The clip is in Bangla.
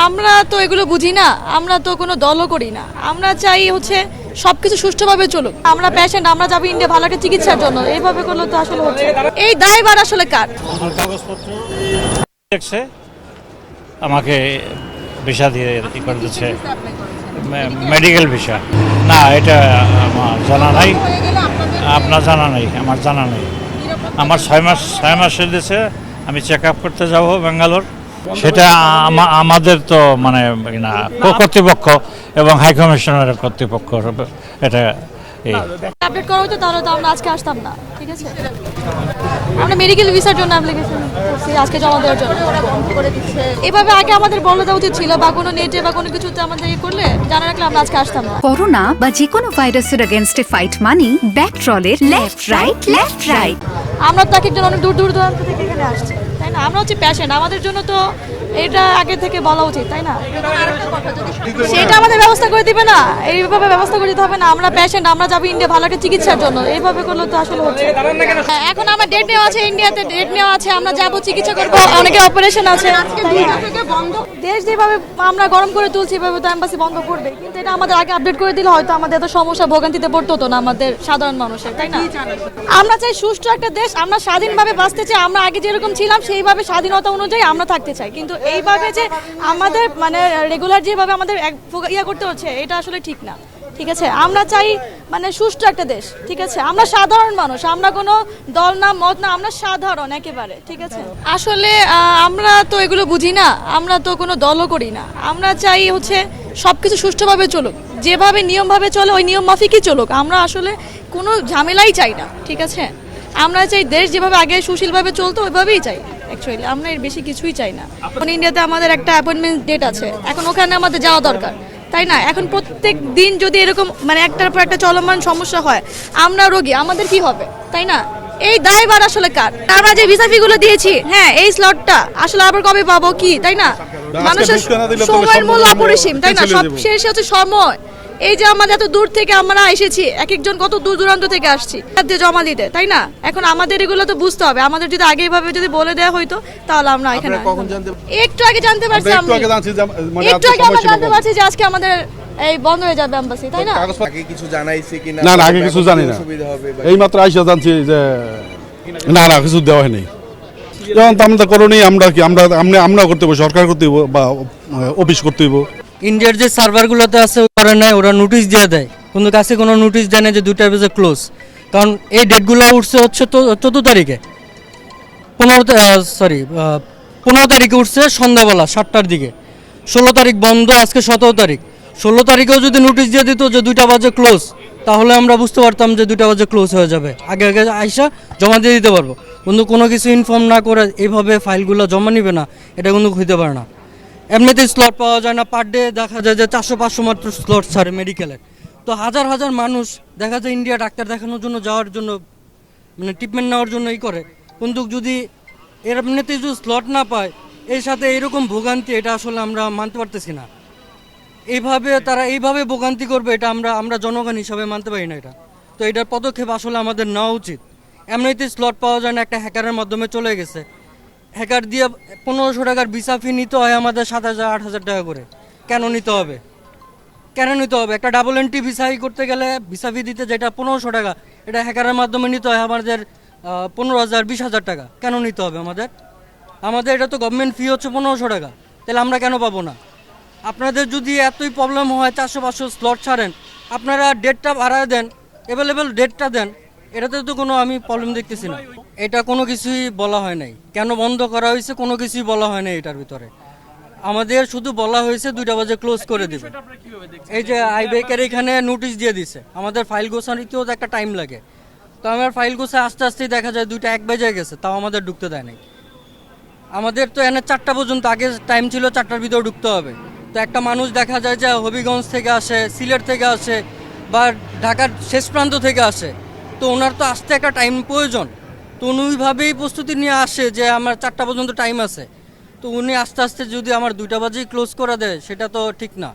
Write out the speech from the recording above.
আমরা তো এগুলো বুঝি না, আমরা তো কোনো দলও করি না। আমরা চাই হচ্ছে সবকিছু সুষ্ঠুভাবে চলুক। আমরা পেশেন্ট, আমরা যাবো ইন্ডিয়া ভালো একটা চিকিৎসার জন্য। এইভাবে করলে তো আসলে হচ্ছে, এই দায়ভার আসলে কার? আমার কাগজপত্র দেখছে, আমাকে ভিসা দিয়ে করে দিচ্ছে, মেডিকেল ভিসা। না, এটা আমার জানা নাই, আপনার জানা নাই, আমার জানা নেই। আমার 6 মাসের দিয়েছে, আমি চেক আপ করতে যাব ব্যাঙ্গালোর। সেটা আমাদের তো মানে না কর্তৃপক্ষ এবং হাই কমিশনারের কর্তৃপক্ষ এটা এই আপডেট করা হতো তাহলে তো আমরা আজকে আসতাম না। ঠিক আছে, আমরা মেডিকেল ভিসার জন্য অ্যাপ্লিকেশন করছি আজকে জমা দেওয়ার জন্য। এভাবে আগে আমাদের বলে দেওয়া উচিত ছিল, বা কোনো নেটে বা কোনো কিছুতে আমাদের করলে জানা রাখলে আমরা আজকে আসতাম না। করোনা বা যে কোনো ভাইরাসের এগেইনস্টে ফাইট মানি ব্যাকট্রলের লেফট রাইট। আমরা তো একজন অনেক দূর দূরান্ত থেকে এখানে আসছি, তাই না? আমরা হচ্ছে পেশেন্ট, আমাদের জন্য তো এটা আগে থেকে বলা উচিত, তাই না? সেটা আমাদের ব্যবস্থা করে দিবে না, এইভাবে ব্যবস্থা করে দিতে হবে না। আমরা পেশেন্ট, আমরা যাবো ইন্ডিয়া ভালো একটা চিকিৎসার জন্য। এইভাবে করলে তো আসলে হচ্ছে। এখন আমার ডেট নেওয়া আছে, ইন্ডিয়াতে ডেট নেওয়া আছে, আমরা যাবো চিকিৎসা করবো, অনেকের অপারেশন আছে। দেশ যেভাবে আমরা গরম করে তুলছি, এভাবে তো এম্বাসি বন্ধ করবে, কিন্তু এটা আমাদের আগে আপডেট করে দিলে হয়তো আমাদের এত সমস্যা ভোগান্তিতে পড়তে হতো না আমাদের সাধারণ মানুষের, তাই না? আমরা চাই সুষ্ঠু একটা দেশ, আমরা স্বাধীনভাবে বাঁচতে চাই। আমরা আগে যেরকম ছিলাম সেইভাবে স্বাধীনতা অনুযায়ী আমরা থাকতে চাই, কিন্তু এইভাবে যে আমাদের মানে রেগুলার যেভাবে আমাদের ইয়া করতে হচ্ছে, এটা আসলে ঠিক না। ঠিক আছে, আমরা চাই মানে সুষ্ঠু একটা দেশ। ঠিক আছে, আমরা সাধারণ মানুষ, আমরা কোনো দল না মত না, আমরা সাধারণ একেবারে। ঠিক আছে, আসলে আমরা তো এগুলো বুঝি না, আমরা তো কোনো দলও করি না। আমরা চাই হচ্ছে সবকিছু সুষ্ঠুভাবে চলুক, যেভাবে নিয়মভাবে চলে ওই নিয়ম মাফিকই চলুক। আমরা আসলে কোনো ঝামেলাই চাই না। ঠিক আছে, আমরা চাই দেশ যেভাবে আগে সুশীলভাবে চলতো ওইভাবেই চাই। অ্যাকচুয়ালি আমরা এর বেশি কিছুই চাই না। এখন ইন্ডিয়াতে আমাদের একটা অ্যাপয়েন্টমেন্ট ডেট আছে, এখন ওখানে আমাদের যাওয়া দরকার, তাই না? এখন প্রত্যেক দিন যদি এরকম মানে একটার পর একটা চলমান সমস্যা হয়, আমরা রোগী, আমাদের কি হবে, তাই না? এই দায়ভার আসলে কার? আমরা যে ভিসা ফিগুলো দিয়েছি, হ্যাঁ এই স্লটটা আসলে আবার কবে পাবো কি, তাই না? মানুষের সময়ের মূল্য অপরিসীম, তাই না? সব শেষে হচ্ছে সময়। এই যে আমাদের এত দূর থেকে আমরা এসেছি, এক একজন কত দূর দূরান্ত থেকে আসছি জমা দিতে, তাই না? এখন আমাদের এগুলো তো বুঝতে হবে। আমাদের যদি আগে এইভাবে যদি বলে দেওয়া হইতো তাহলে আমরা এখানে একটু আগে জানতে পারছি, একটু আগে আমরা জানতে পারছি যে আজকে আমাদের এই বন্ধ হয়ে যাবে এমবাসি, তাই না? আগে কিছু জানাইছি কিনা? না আগে কিছু জানি না, এই মাত্র আইসা জানছি যে না কিছু দেওয়া হয়নি। যেমন আমরা করোনি, আমরা কি আমরা করতে হইব, সরকার করতে হইব বা অফিস করতে হইব। ইন্ডিয়ার যে সার্ভারগুলোতে আছে করে নেয়, ওরা নোটিশ দিয়ে দেয়, কিন্তু কাছে কোনো নোটিশ দেয় না যে 2টার বাজে ক্লোজ। কারণ এই ডেটগুলো উঠছে হচ্ছে তো 14 তারিখে, 15 তারিখে উঠছে সন্ধ্যাবেলা 7টার দিকে, 16 তারিখ বন্ধ, আজকে 17 তারিখ। 16 তারিখেও যদি নোটিশ দিয়ে দিত যে 2টা বাজে ক্লোজ, তাহলে আমরা বুঝতে পারতাম যে 2টা বাজে ক্লোজ হয়ে যাবে, আগে আগে আইসা জমা দিয়ে দিতে পারবো। কিন্তু কোনো কিছু ইনফর্ম না করে এইভাবে ফাইলগুলো জমা নিবে না, এটা কিন্তু হইতে পারে না। এমনিতেই স্লট পাওয়া যায় না, পার ডে দেখা যায় যে 400-500 মাত্র স্লট ছাড়ে মেডিকেলের। তো হাজার হাজার মানুষ দেখা যায় ইন্ডিয়া ডাক্তার দেখানোর জন্য যাওয়ার জন্য মানে ট্রিটমেন্ট নেওয়ার জন্য করে, কিন্তু যদি এর এমনিতেই যদি স্লট না পায়, এর সাথে এরকম ভোগান্তি, এটা আসলে আমরা মানতে পারতেছি না। তারা এইভাবে ভোগান্তি করবে, এটা আমরা জনগণ হিসাবে মানতে পারি না এটা। তো এটার পদক্ষেপ আসলে আমাদের নেওয়া উচিত। এমনিতেই স্লট পাওয়া যায় না, একটা হ্যাকারের মাধ্যমে চলে গেছে। হ্যাকার দিয়ে 1500 টাকার ভিসা ফি নিতে হয় আমাদের 7,000-8,000 টাকা করে। কেন নিতে হবে? একটা ডাবল এন্ট্রি ভিসা করতে গেলে ভিসা ফি দিতে যেটা 1500 টাকা, এটা হ্যাকারের মাধ্যমে নিতে হয় আমাদের 15,000-20,000 টাকা। কেন নিতে হবে আমাদের এটা তো গভর্নমেন্ট ফি হচ্ছে 1500 টাকা, তাহলে আমরা কেন পাবো না? আপনাদের যদি এতই প্রবলেম হয়, 400-500 স্লট ছাড়েন, আপনারা ডেটটা বাড়ায় দেন, অ্যাভেলেবেল ডেটটা দেন, এটাতে তো কোনো আমি প্রবলেম দেখতেছি না। এটা কোনো কিছুই বলা হয় নাই, কেন বন্ধ করা হয়েছে কোনো কিছুই বলা হয় নাই এটার ভিতরে। আমাদের শুধু বলা হয়েছে 2টা বাজে ক্লোজ করে দিবে। এই যে আইবেকের এখানে নোটিশ দিয়ে দিছে, আমাদের ফাইল গোছানিতেও একটা টাইম লাগে। তো আমার ফাইল গোছায় আস্তে আস্তেই দেখা যায় 2টা 1 বেজে গেছে, তাও আমাদের ঢুকতে দেয় নাই। আমাদের তো এনে 4টা পর্যন্ত, আগে টাইম ছিল 4টার ভিতরে ঢুকতে হবে। তো একটা মানুষ দেখা যায় যে হবিগঞ্জ থেকে আসে, সিলেট থেকে আসে, বা ঢাকার শেষ প্রান্ত থেকে আসে, তো ওনার তো আসতে একটা টাইম প্রয়োজন। তো উনি ওইভাবেই প্রস্তুতি নিয়ে আসে যে আমার 4টা পর্যন্ত টাইম আছে। তো উনি আস্তে আস্তে যদি আমার 2টা বাজেই ক্লোজ করে দেয়, সেটা তো ঠিক না।